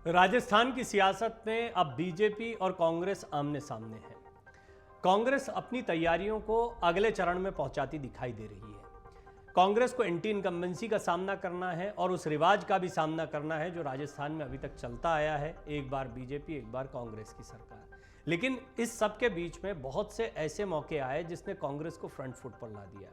राजस्थान की सियासत में अब बीजेपी और कांग्रेस आमने सामने है। कांग्रेस अपनी तैयारियों को अगले चरण में पहुंचाती दिखाई दे रही है। कांग्रेस को एंटी इनकम्बेंसी का सामना करना है और उस रिवाज का भी सामना करना है जो राजस्थान में अभी तक चलता आया है, एक बार बीजेपी एक बार कांग्रेस की सरकार। लेकिन इस सब के बीच में बहुत से ऐसे मौके आए जिसने कांग्रेस को फ्रंट फुट पर ला दिया।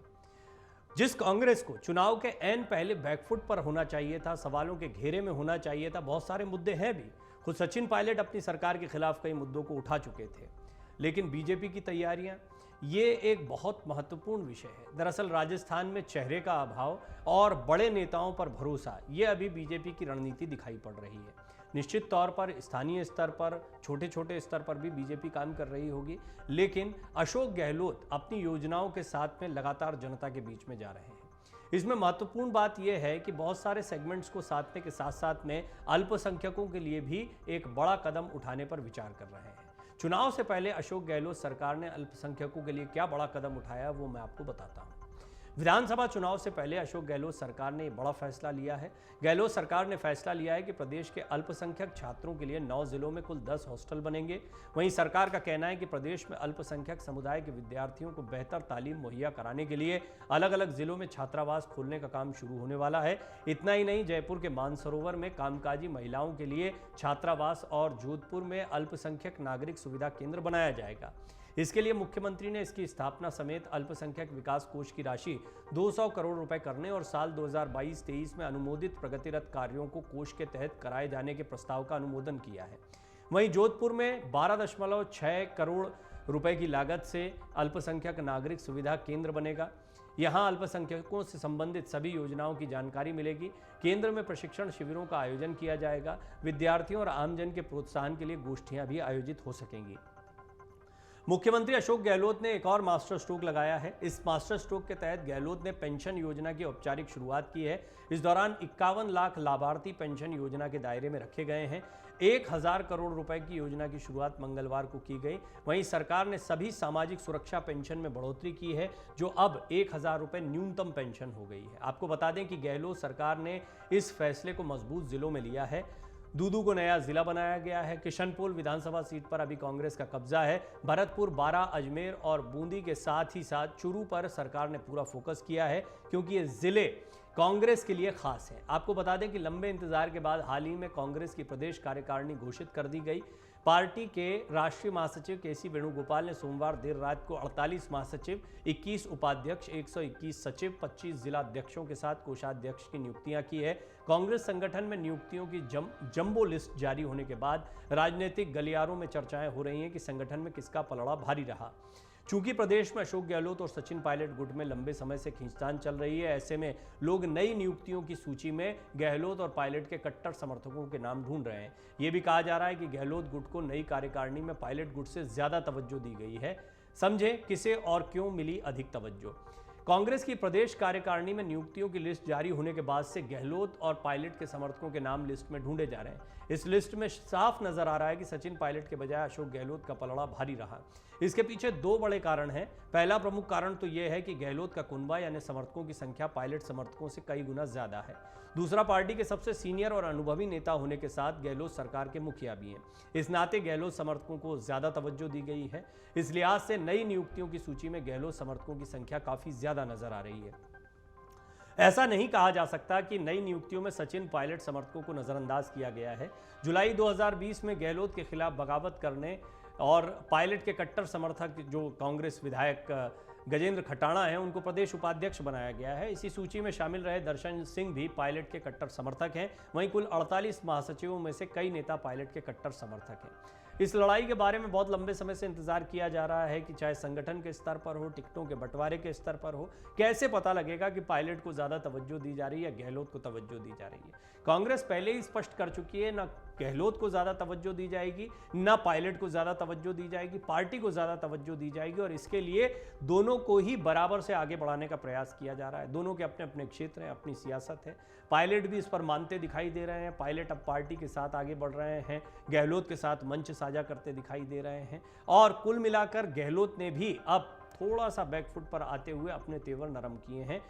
जिस कांग्रेस को चुनाव के ऐन पहले बैकफुट पर होना चाहिए था, सवालों के घेरे में होना चाहिए था, बहुत सारे मुद्दे हैं भी। खुद सचिन पायलट अपनी सरकार के खिलाफ कई मुद्दों को उठा चुके थे। लेकिन बीजेपी की तैयारियां, ये एक बहुत महत्वपूर्ण विषय है। दरअसल राजस्थान में चेहरे का अभाव और बड़े नेताओं पर भरोसा, ये अभी बीजेपी की रणनीति दिखाई पड़ रही है। निश्चित तौर पर स्थानीय स्तर पर, छोटे छोटे स्तर पर भी बीजेपी काम कर रही होगी, लेकिन अशोक गहलोत अपनी योजनाओं के साथ में लगातार जनता के बीच में जा रहे हैं। इसमें महत्वपूर्ण बात यह है कि बहुत सारे सेगमेंट्स को साधने के साथ साथ में अल्पसंख्यकों के लिए भी एक बड़ा कदम उठाने पर विचार कर रहे हैं। चुनाव से पहले अशोक गहलोत सरकार ने अल्पसंख्यकों के लिए क्या बड़ा कदम उठाया, वो मैं आपको बताता हूं। विधानसभा चुनाव से पहले अशोक गहलोत सरकार ने बड़ा फैसला लिया है। गहलोत सरकार ने फैसला लिया है कि प्रदेश के अल्पसंख्यक छात्रों के लिए 9 जिलों में कुल 10 हॉस्टल बनेंगे। वहीं सरकार का कहना है कि प्रदेश में अल्पसंख्यक समुदाय के विद्यार्थियों को बेहतर तालीम मुहैया कराने के लिए अलग अलग जिलों में छात्रावास खोलने का काम शुरू होने वाला है। इतना ही नहीं, जयपुर के मानसरोवर में कामकाजी महिलाओं के लिए छात्रावास और जोधपुर में अल्पसंख्यक नागरिक सुविधा केंद्र बनाया जाएगा। इसके लिए मुख्यमंत्री ने इसकी स्थापना समेत अल्पसंख्यक विकास कोष की राशि 200 करोड़ रुपए करने और साल 2022-23 में अनुमोदित प्रगतिरत कार्यों को कोष के तहत कराए जाने के प्रस्ताव का अनुमोदन किया है। वहीं जोधपुर में 12.6 करोड़ रुपए की लागत से अल्पसंख्यक नागरिक सुविधा केंद्र बनेगा। यहां अल्पसंख्यकों से संबंधित सभी योजनाओं की जानकारी मिलेगी। केंद्र में प्रशिक्षण शिविरों का आयोजन किया जाएगा। विद्यार्थियों और आमजन के प्रोत्साहन के लिए गोष्ठियां भी आयोजित हो सकेंगी। मुख्यमंत्री अशोक गहलोत ने एक और मास्टर स्ट्रोक लगाया है। इस मास्टर स्ट्रोक के तहत गहलोत ने पेंशन योजना की औपचारिक शुरुआत की है। इस दौरान 51 लाख लाभार्थी पेंशन योजना के दायरे में रखे गए हैं। 1000 करोड़ रुपए की योजना की शुरुआत मंगलवार को की गई। वहीं सरकार ने सभी सामाजिक सुरक्षा पेंशन में बढ़ोतरी की है, जो अब 1000 रुपए न्यूनतम पेंशन हो गई है। आपको बता दें कि गहलोत सरकार ने इस फैसले को मजबूत जिलों में लिया है। दूदू को नया जिला बनाया गया है। किशनपुर विधानसभा सीट पर अभी कांग्रेस का कब्जा है। भरतपुर, बारां, अजमेर और बूंदी के साथ ही साथ चूरू पर सरकार ने पूरा फोकस किया है, क्योंकि ये जिले कांग्रेस के लिए खास है। आपको बता दें कि लंबे इंतजार के बाद हाल ही में कांग्रेस की प्रदेश कार्यकारिणी घोषित कर दी गई। पार्टी के राष्ट्रीय महासचिव केसी वेणुगोपाल ने सोमवार देर रात को 48 महासचिव, 21 उपाध्यक्ष, 121 सचिव, 25 जिला अध्यक्षों के साथ कोषाध्यक्ष की नियुक्तियां की है। कांग्रेस संगठन में नियुक्तियों की जंबो लिस्ट जारी होने के बाद राजनीतिक गलियारों में चर्चाएं हो रही हैं कि संगठन में किसका पलड़ा भारी रहा। चूंकि प्रदेश में अशोक गहलोत और सचिन पायलट गुट में लंबे समय से खींचतान चल रही है, ऐसे में लोग नई नियुक्तियों की सूची में गहलोत और पायलट के कट्टर समर्थकों के नाम ढूंढ रहे हैं। यह भी कहा जा रहा है कि गहलोत गुट को नई कार्यकारिणी में पायलट गुट से ज्यादा तवज्जो दी गई है। समझे किसे और क्यों मिली अधिक तवज्जो। कांग्रेस की प्रदेश कार्यकारिणी में नियुक्तियों की लिस्ट जारी होने के बाद से गहलोत और पायलट के समर्थकों के नाम लिस्ट में ढूंढे जा रहे हैं। इस लिस्ट में साफ नजर आ रहा है कि सचिन पायलट के बजाय अशोक गहलोत का पलड़ा भारी रहा। इसके पीछे 2 बड़े कारण हैं। पहला प्रमुख कारण तो यह है कि गहलोत का कुनबा यानी समर्थकों की संख्या पायलट समर्थकों से कई गुना ज्यादा है। दूसरा, पार्टी के सबसे सीनियर और अनुभवी नेता होने के साथ गहलोत सरकार के मुखिया भी हैं। इस नाते गहलोत समर्थकों को ज्यादा तवज्जो दी गई है। इस लिहाज से नई नियुक्तियों की सूची में गहलोत समर्थकों की संख्या काफी ज्यादा नजर आ रही है। ऐसा नहीं कहा जा सकता कि नई नियुक्तियों में सचिन पायलट समर्थकों को नजरअंदाज किया गया है। जुलाई 2020 में गहलोत के खिलाफ बगावत करने और पायलट के कट्टर समर्थक जो कांग्रेस विधायक गजेंद्र खटाणा हैं, उनको प्रदेश उपाध्यक्ष बनाया गया है। इसी सूची में शामिल रहे दर्शन सिंह भी पायलट के कट्टर समर्थक हैं। वहीं कुल 48 महासचिवों में से कई नेता पायलट के कट्टर समर्थक हैं। इस लड़ाई के बारे में बहुत लंबे समय से इंतजार किया जा रहा है कि चाहे संगठन के स्तर पर हो, टिकटों के बंटवारे के स्तर पर हो, कैसे पता लगेगा कि पायलट को ज्यादा तवज्जो दी जा रही है या गहलोत को तवज्जो दी जा रही है। कांग्रेस पहले ही स्पष्ट कर चुकी है, ना गहलोत को ज्यादा तवज्जो दी जाएगी, ना पायलट को ज्यादा तवज्जो दी जाएगी, पार्टी को ज्यादा तवज्जो दी जाएगी। और इसके लिए दोनों को ही बराबर से आगे बढ़ाने का प्रयास किया जा रहा है। दोनों के अपने अपने क्षेत्र हैं, अपनी सियासत है। पायलट भी इस पर मानते दिखाई दे रहे हैं। पायलट अब पार्टी के साथ आगे बढ़ रहे हैं, गहलोत के साथ मंच साझा करते दिखाई दे रहे हैं। और कुल मिलाकर गहलोत ने भी अब थोड़ा सा बैकफुट पर आते हुए अपने तेवर नरम किए हैं।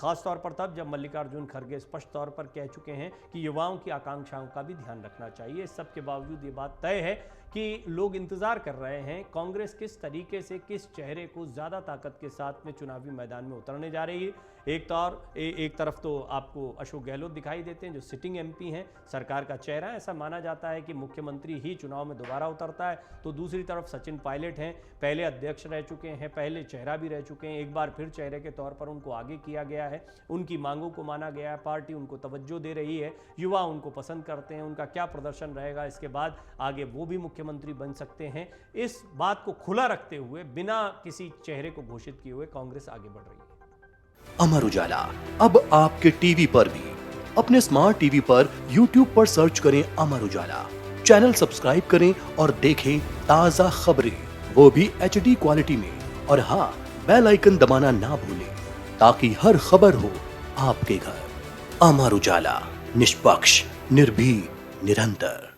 खासतौर पर तब जब मल्लिकार्जुन खड़गे स्पष्ट तौर पर कह चुके हैं कि युवाओं की आकांक्षाओं का भी ध्यान रखना चाहिए। इस सब के बावजूद ये बात तय है कि लोग इंतजार कर रहे हैं कांग्रेस किस तरीके से, किस चेहरे को ज़्यादा ताकत के साथ में चुनावी मैदान में उतरने जा रही है। एक तरफ तो आपको अशोक गहलोत दिखाई देते हैं जो सिटिंग एमपी हैं, सरकार का चेहरा, ऐसा माना जाता है कि मुख्यमंत्री ही चुनाव में दोबारा उतरता है। तो दूसरी तरफ सचिन पायलट हैं, पहले अध्यक्ष रह चुके हैं, पहले चेहरा भी रह चुके हैं, एक बार फिर चेहरे के तौर पर उनको आगे किया गया है, उनकी मांगों को माना गया है, पार्टी उनको तवज्जो दे रही है, युवा उनको पसंद करते हैं। उनका क्या प्रदर्शन रहेगा इसके बाद आगे वो भी मुख्यमंत्री बन सकते हैं, इस बात को खुला रखते हुए बिना किसी चेहरे को घोषित किए हुए कांग्रेस आगे बढ़ रही है। अमर उजाला अब आपके टीवी पर भी। अपने स्मार्ट टीवी पर YouTube पर सर्च करें अमर उजाला, चैनल सब्सक्राइब करें और देखें ताजा खबरें, वो भी HD क्वालिटी में। और हाँ, बेल आइकन दबाना ना भूलें ताकि हर खबर हो आपके घर। अमर उजाला, निष्पक्ष, निर्भीक, निरंतर।